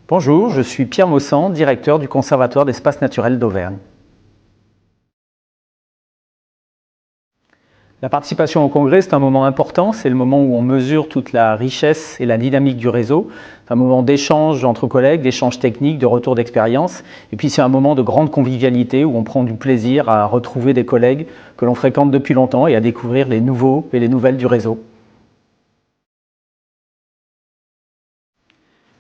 Bonjour, je suis Pierre Maussan, directeur du Conservatoire d'Espaces Naturels d'Auvergne. La participation au congrès, c'est un moment important, c'est le moment où on mesure toute la richesse et la dynamique du réseau. C'est un moment d'échange entre collègues, d'échange technique, de retour d'expérience. Et puis c'est un moment de grande convivialité où on prend du plaisir à retrouver des collègues que l'on fréquente depuis longtemps et à découvrir les nouveaux et les nouvelles du réseau.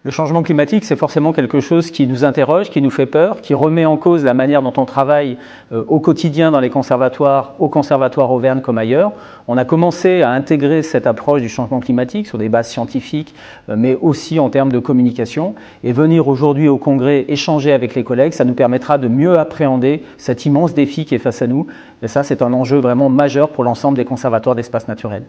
Le changement climatique, c'est forcément quelque chose qui nous interroge, qui nous fait peur, qui remet en cause la manière dont on travaille au quotidien dans les conservatoires, au Conservatoire Auvergne comme ailleurs. On a commencé à intégrer cette approche du changement climatique sur des bases scientifiques, mais aussi en termes de communication. Et venir aujourd'hui au congrès échanger avec les collègues, ça nous permettra de mieux appréhender cet immense défi qui est face à nous. Et ça, c'est un enjeu vraiment majeur pour l'ensemble des conservatoires d'espaces naturels.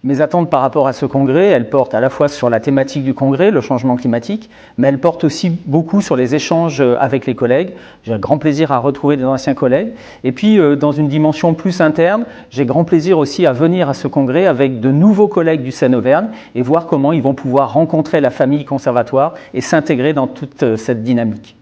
Mes attentes par rapport à ce congrès, elles portent à la fois sur la thématique du congrès, le changement climatique, mais elles portent aussi beaucoup sur les échanges avec les collègues. J'ai un grand plaisir à retrouver des anciens collègues. Et puis, dans une dimension plus interne, j'ai grand plaisir aussi à venir à ce congrès avec de nouveaux collègues du Seine-Auvergne et voir comment ils vont pouvoir rencontrer la famille conservatoire et s'intégrer dans toute cette dynamique.